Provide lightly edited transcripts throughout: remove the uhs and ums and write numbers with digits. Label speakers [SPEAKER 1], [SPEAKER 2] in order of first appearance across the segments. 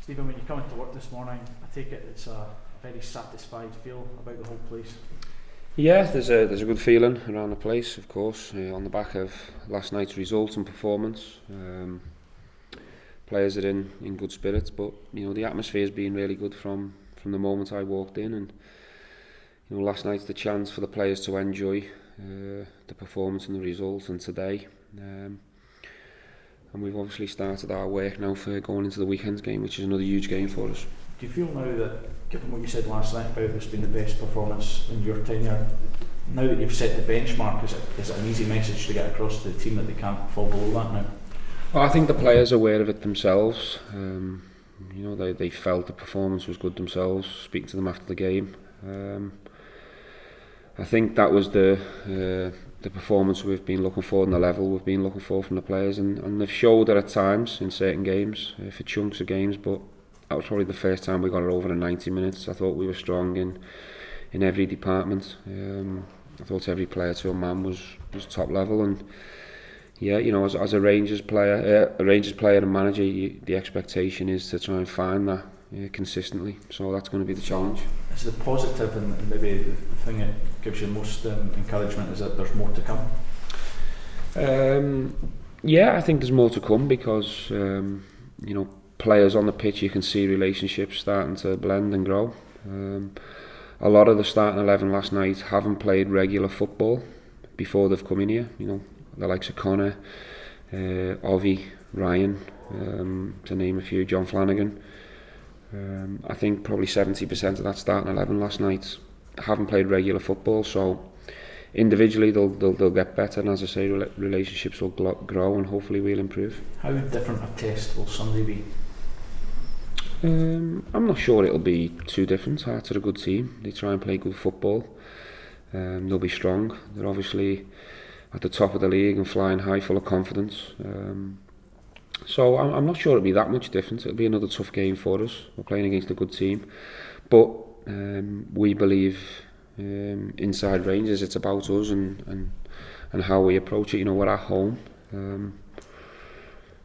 [SPEAKER 1] Stephen, when you come into work this morning, I take it it's a very satisfied feel about the whole place.
[SPEAKER 2] Yeah, there's a good feeling around the place, of course, on the back of last night's result and performance. Players are in good spirits, but the atmosphere's been really good from the moment I walked in, and last night's the chance for the players to enjoy the performance and the result, and today. And we've obviously started our work now for going into the weekend's game, which is another huge game for us.
[SPEAKER 1] Do you feel now that, given what you said last night about this being the best performance in your tenure, now that you've set the benchmark, is it an easy message to get across to the team that they can't fall below that now?
[SPEAKER 2] Well, I think the players are aware of it themselves. They felt the performance was good themselves, speaking to them after the game. I think that was the performance we've been looking for and the level we've been looking for from the players, and they've showed it at times in certain games, for chunks of games, but that was probably the first time we got it over in 90 minutes. I thought we were strong in every department. I thought every player to a man was top level, and yeah, as a Rangers player and manager, the expectation is to try and find that consistently, so that's going to be the challenge.
[SPEAKER 1] Is the positive and maybe the thing that gives you the most encouragement is that there's more to come?
[SPEAKER 2] Yeah, I think there's more to come because players on the pitch, you can see relationships starting to blend and grow. A lot of the starting 11 last night haven't played regular football before they've come in here. The likes of Connor, Ovi, Ryan, to name a few, John Flanagan. I think probably 70% of that starting 11 last night haven't played regular football, so individually they'll get better, and as I say, relationships will grow, and hopefully we'll improve.
[SPEAKER 1] How different a test will Sunday be?
[SPEAKER 2] I'm not sure it'll be too different. Hearts are a good team. They try and play good football. They'll be strong. They're obviously at the top of the league and flying high, full of confidence. So I'm not sure it'll be that much different. It'll be another tough game for us. We're playing against a good team, but we believe inside Rangers it's about us and how we approach it. We're at home,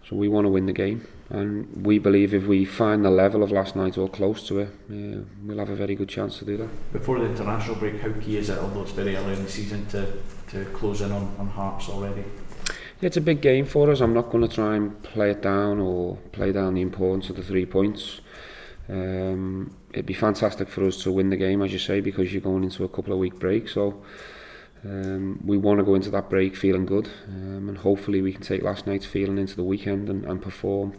[SPEAKER 2] so we want to win the game, and we believe if we find the level of last night or close to it, we'll have a very good chance to do that.
[SPEAKER 1] Before the international break, how key is it, although it's very early in the season, to close in on Hearts already?
[SPEAKER 2] Yeah, it's a big game for us. I'm not going to try and play it down or play down the importance of the 3 points. It'd be fantastic for us to win the game, as you say, because you're going into a couple of week break. So we want to go into that break feeling good, and hopefully we can take last night's feeling into the weekend and perform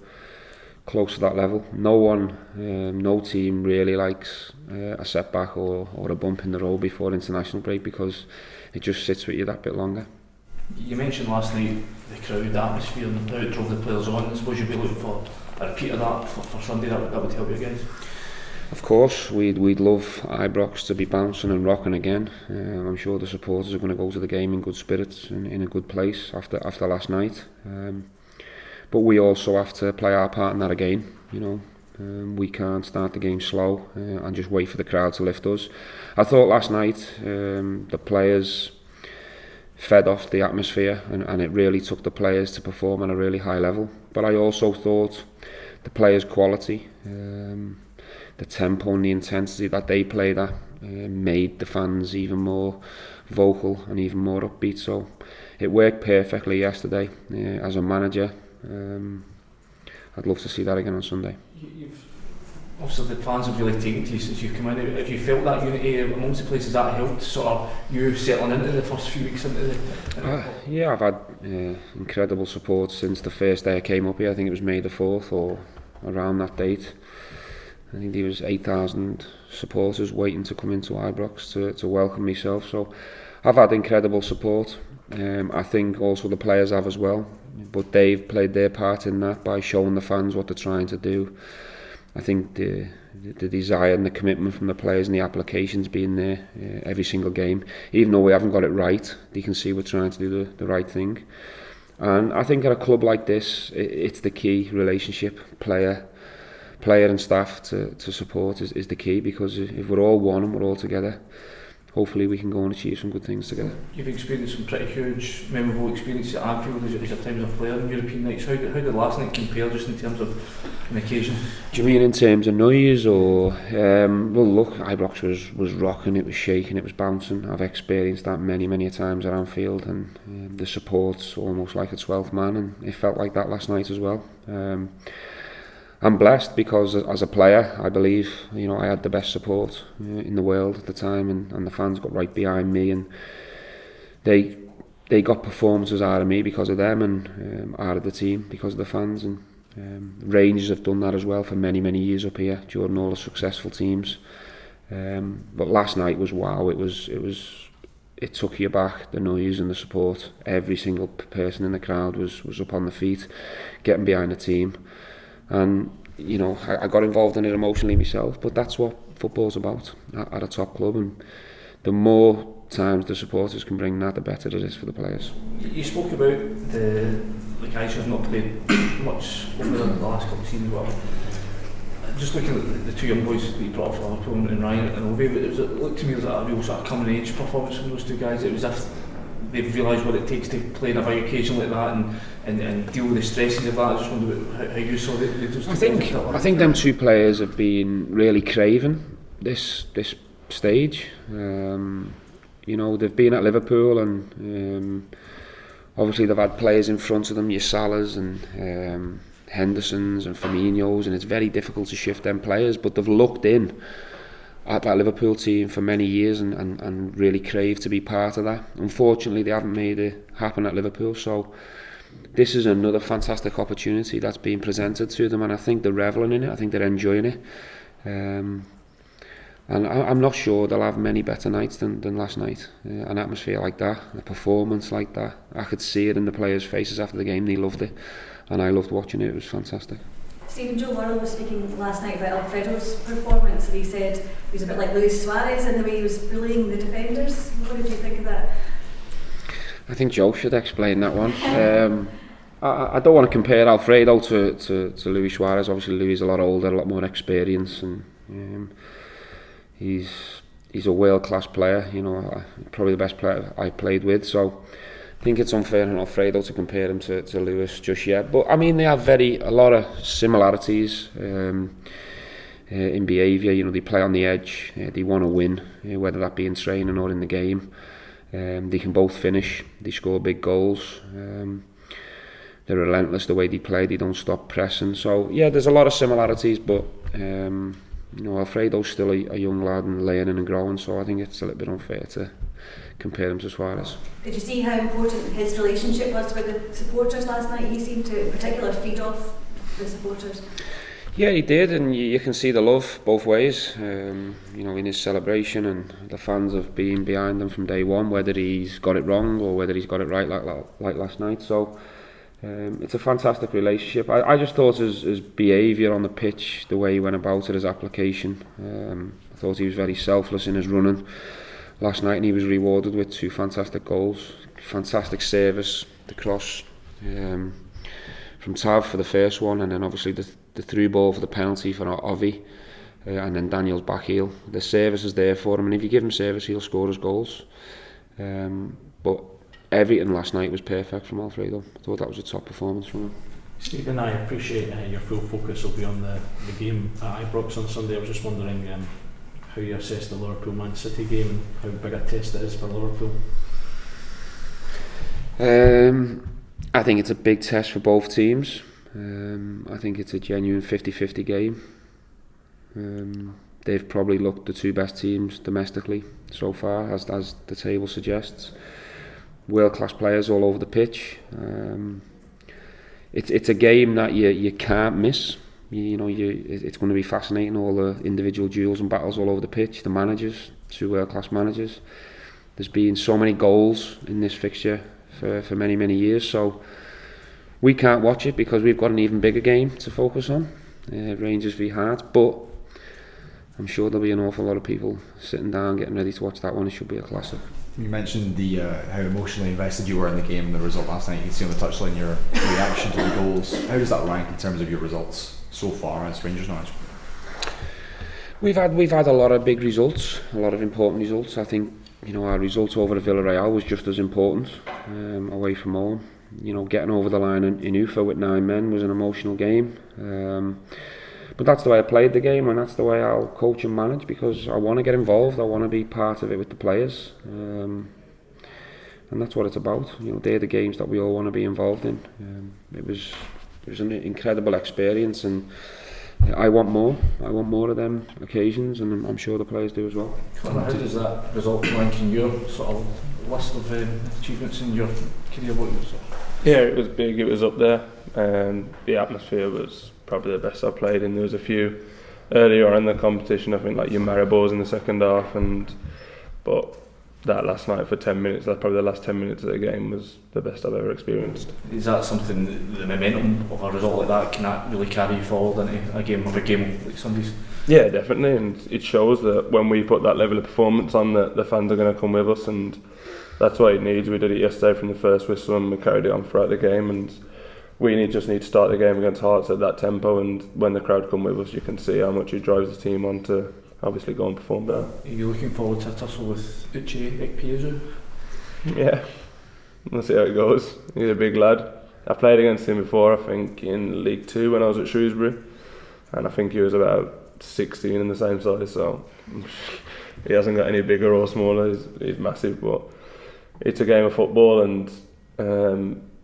[SPEAKER 2] close to that level. No team really likes a setback or a bump in the road before international break, because it just sits with you that bit longer.
[SPEAKER 1] You mentioned last night the crowd, the atmosphere, and how it drove the players on. I suppose you'd be looking for a repeat of that for Sunday. That would help you guys.
[SPEAKER 2] Of course, we'd love Ibrox to be bouncing and rocking again. I'm sure the supporters are going to go to the game in good spirits and in a good place after last night. But we also have to play our part in that again. We can't start the game slow and just wait for the crowd to lift us. I thought last night the players fed off the atmosphere, and it really took the players to perform at a really high level. But I also thought the players' quality, the tempo and the intensity that they played at made the fans even more vocal and even more upbeat. So it worked perfectly yesterday. As a manager, I'd love to see that again on Sunday.
[SPEAKER 1] Obviously the fans have really taken to you since you've come in. Have you felt that unity amongst the places? That helped sort of you settling into the first few weeks into the
[SPEAKER 2] Yeah, I've had incredible support since the first day I came up here. I think it was May the 4th or around that date. I think there was 8,000 supporters waiting to come into Ibrox to welcome myself. So I've had incredible support. I think also the players have as well, but they've played their part in that by showing the fans what they're trying to do. I think the desire and the commitment from the players and the applications being there every single game, even though we haven't got it right, they can see we're trying to do the right thing. And I think at a club like this, it's the key relationship, player and staff to support is the key, because if we're all one and we're all together, hopefully we can go and achieve some good things together.
[SPEAKER 1] You've experienced some pretty huge, memorable experiences at Anfield as your time as a player in European nights. How did last night compare just in terms of an occasion?
[SPEAKER 2] Do you mean in terms of noise or? Well, look, Ibrox was rocking, it was shaking, it was bouncing. I've experienced that many times at Anfield, and the support's almost like a 12th man, and it felt like that last night as well. I'm blessed because as a player, I believe, I had the best support in the world at the time, and the fans got right behind me, and they got performances out of me because of them, and out of the team because of the fans. And Rangers have done that as well for many years up here during all the successful teams. But last night was wow. It took you back, the noise and the support. Every single person in the crowd was up on the feet, getting behind the team. And I got involved in it emotionally myself, but that's what football's about at a top club, and the more times the supporters can bring that, the better it is for the players.
[SPEAKER 1] You spoke about the guys who have not played much over the last couple of seasons. Well, just looking at the two young boys that you brought up for Liverpool, and Ryan and Ovi, it looked to me like a real sort of coming age performance from those two guys. It was as if they've realised what it takes to play in a big occasion like that and deal with the stresses of that. I just wonder how you saw those two.
[SPEAKER 2] I think them two players have been really craving this stage. They've been at Liverpool, and obviously they've had players in front of them, your Salahs and Hendersons and Firminos, and it's very difficult to shift them players, but they've looked in at that Liverpool team for many years and really crave to be part of that. Unfortunately, they haven't made it happen at Liverpool, so this is another fantastic opportunity that's being presented to them, and I think they're revelling in it. I think they're enjoying it, and I'm not sure they'll have many better nights than last night. An atmosphere like that, a performance like that, I could see it in the players' faces after the game. They loved it, and I loved watching it. It was fantastic.
[SPEAKER 3] Stephen, Joe Worrell was speaking last night about Alfredo's performance, and he said he was a bit like Luis Suarez in the way he was bullying the defenders. What did you think of that? I
[SPEAKER 2] think Joe should explain that one. I don't want to compare Alfredo to Luis Suarez. Obviously Luis is a lot older, a lot more experience, and he's a world-class player, probably the best player I played with, so I think it's unfair on Alfredo to compare him to Luis just yet. But I mean, they have a lot of similarities in behaviour. They play on the edge, they want to win, whether that be in training or in the game. They can both finish, they score big goals. They're relentless the way they play, they don't stop pressing. So yeah, there's a lot of similarities, but Alfredo's still a young lad and learning and growing, so I think it's a little bit unfair to compare him to Suarez.
[SPEAKER 3] Did you see how important his relationship was with the supporters last night? He seemed to in particular feed off the supporters.
[SPEAKER 2] Yeah, he did, and you can see the love both ways, in his celebration, and the fans have been behind him from day one, whether he's got it wrong or whether he's got it right like last night. So it's a fantastic relationship. I just thought his behaviour on the pitch, the way he went about it, his application, I thought he was very selfless in his running last night, and he was rewarded with 2 fantastic goals. Fantastic service, the cross from Tav for the first one, and then obviously the through ball for the penalty for Ovi, and then Daniel's back heel. The service is there for him, and if you give him service, he'll score his goals. But everything last night was perfect from Alfredo. I thought that was a top performance from him.
[SPEAKER 1] Stephen, I appreciate your full focus will be on the game at Ibrox on Sunday. I was just wondering how you assess the Liverpool-Man City game and how big a test it is for Liverpool.
[SPEAKER 2] I think it's a big test for both teams. I think it's a genuine 50-50 game. They've probably looked the 2 best teams domestically so far, as the table suggests. World-class players all over the pitch. It's a game that you can't miss. It's going to be fascinating, all the individual duels and battles all over the pitch. The managers, 2 world-class managers. There's been so many goals in this fixture for many years, so we can't watch it because we've got an even bigger game to focus on, Rangers v Hearts, but I'm sure there'll be an awful lot of people sitting down getting ready to watch that one. It should be a classic.
[SPEAKER 4] You mentioned how emotionally invested you were in the game and the result last night. You can see on the touchline your reaction to the goals. How does that rank in terms of your results so far as Rangers knowledge?
[SPEAKER 2] We've had a lot of big results, a lot of important results. I think our results over the Villarreal was just as important away from home. Getting over the line in Ufa with 9 men was an emotional game. But that's the way I played the game, and that's the way I'll coach and manage, because I want to get involved. I want to be part of it with the players, and that's what it's about. They're the games that we all want to be involved in. It was an incredible experience, and I want more. I want more of them occasions, and I'm sure the players do as well.
[SPEAKER 1] How does that result rank in your sort of list of achievements in your career?
[SPEAKER 5] Yeah, it was big. It was up there. The atmosphere was probably the best I played in. There was a few earlier in the competition, I think, like your Maribors in the second half, but that last night for 10 minutes, that's probably the last 10 minutes of the game, was the best I've ever experienced.
[SPEAKER 1] Is that something, the momentum of a result like that, can that really carry you forward into a game like Sunday's?
[SPEAKER 5] Yeah, definitely, and it shows that when we put that level of performance on, the fans are going to come with us, and that's what it needs. We did it yesterday from the first whistle, and we carried it on throughout the game, and we just need to start the game against Hearts at that tempo, and when the crowd come with us, you can see how much it drives the team on to obviously go and perform better.
[SPEAKER 1] Are you looking forward to a tussle with Uche Ekpezu?
[SPEAKER 5] Yeah, we'll see how it goes. He's a big lad. I played against him before, I think in League 2 when I was at Shrewsbury, and I think he was about 16 in the same size, so he hasn't got any bigger or smaller. He's massive, but it's a game of football, and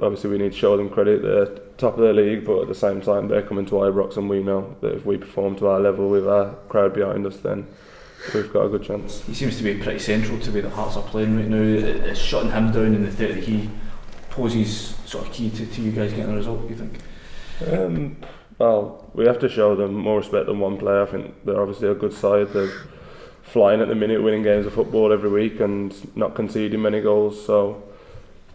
[SPEAKER 5] obviously we need to show them credit. They're top of their league, but at the same time they're coming to Ibrox, and we know that if we perform to our level with our crowd behind us, then we've got a good chance.
[SPEAKER 1] He seems to be pretty central to the way that Hearts are playing right now. It's shutting him down in the 30 that he poses sort of key to you guys getting a result, do you think?
[SPEAKER 5] Well, we have to show them more respect than one player. I think they're obviously a good side. They're flying at the minute, winning games of football every week and not conceding many goals, so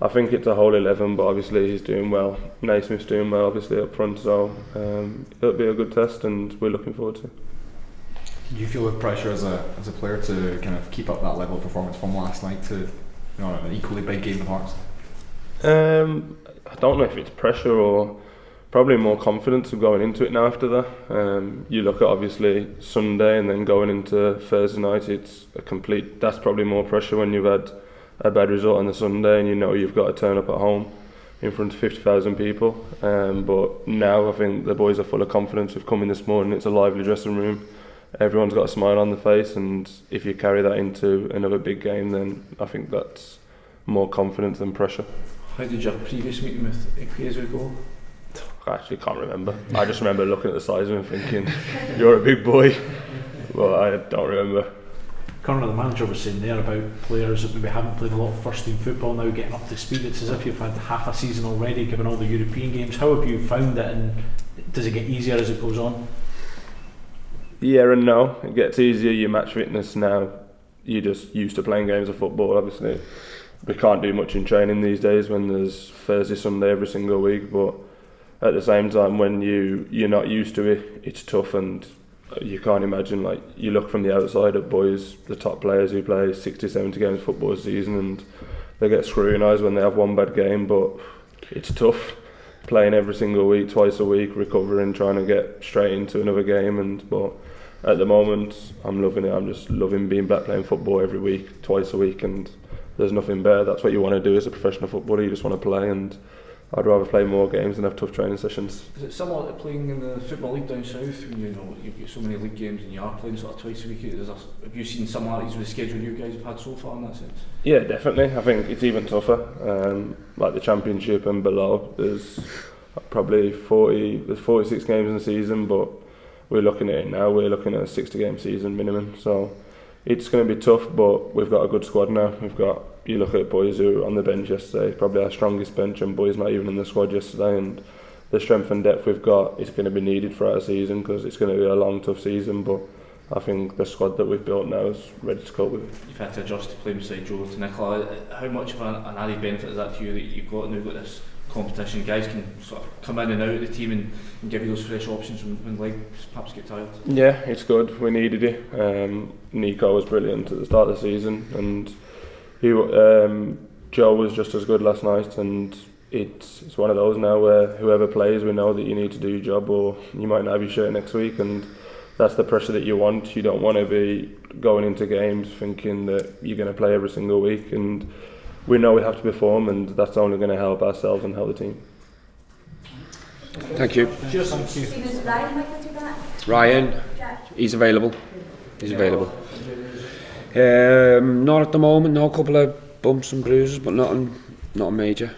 [SPEAKER 5] I think it's a whole 11, but obviously he's doing well. Naismith's doing well, obviously, up front, so it'll be a good test, and we're looking forward to it.
[SPEAKER 4] Do you feel the pressure as a player to kind of keep up that level of performance from last night to an equally big game of Hearts?
[SPEAKER 5] I don't know if it's pressure or probably more confidence of going into it now after that. You look at obviously Sunday and then going into Thursday night, that's probably more pressure when you've had a bad result on the Sunday and you've got to turn up at home in front of 50,000 people. But now I think the boys are full of confidence. We've come in this morning, it's a lively dressing room. Everyone's got a smile on their face, and if you carry that into another big game, then I think that's more confidence than pressure.
[SPEAKER 1] How did your previous meeting with Ekpezu go?
[SPEAKER 5] I actually can't remember. I just remember looking at the size of him thinking, you're a big boy. Well, I don't remember.
[SPEAKER 6] Conor, the manager was saying there about players that maybe haven't played a lot of first team football now getting up to speed. It's as if you've had half a season already given all the European games. How have you found it, and does it get easier as it goes on?
[SPEAKER 5] Yeah and no. It gets easier. Your match fitness now, you're just used to playing games of football. Obviously we can't do much in training these days when there's Thursday, Sunday every single week, but at the same time when you're not used to it, it's tough, and you can't imagine, like, you look from the outside at boys, the top players who play 60-70 games of football a season, and they get scrutinised when they have one bad game, but it's tough playing every single week, twice a week, recovering, trying to get straight into another game. But at the moment I'm loving it. I'm just loving being back playing football every week, twice a week, and there's nothing better. That's what you want to do as a professional footballer. You just want to play, and I'd rather play more games than have tough training sessions.
[SPEAKER 1] Is it similar to playing in the Football League down south when you've got so many league games and you are playing sort of twice a week? Have you seen similarities with the schedule you guys have had so far in that sense? Yeah,
[SPEAKER 5] definitely. I think it's even tougher. Like the Championship and below, there's probably 46 games in the season, but we're looking at it now. We're looking at a 60-game season minimum. So it's going to be tough, but we've got a good squad now. You look at boys who were on the bench yesterday, probably our strongest bench, and boys not even in the squad yesterday, and the strength and depth we've got is going to be needed for our season, because it's going to be a long, tough season, but I think the squad that we've built now is ready to cope with it.
[SPEAKER 1] You've had to adjust to playing beside Joe to Nicola. How much of an added benefit is that to you that you've got this competition? Guys can sort of come in and out of the team and give you those fresh options when legs perhaps get tired.
[SPEAKER 5] Yeah, it's good. We needed it. Nico was brilliant at the start of the season, and Joe was just as good last night, and it's one of those now where whoever plays, we know that you need to do your job, or you might not have your shirt next week, and that's the pressure that you want. You don't want to be going into games thinking that you're going to play every single week, and we know we have to perform, and that's only going to help ourselves and help the team.
[SPEAKER 2] Thank you.
[SPEAKER 6] Cheers, thank you.
[SPEAKER 3] Stephen, is Ryan likely to be back?
[SPEAKER 2] Ryan,
[SPEAKER 3] Jack?
[SPEAKER 2] he's available. He's available. Not at the moment. No, a couple of bumps and bruises, but nothing major.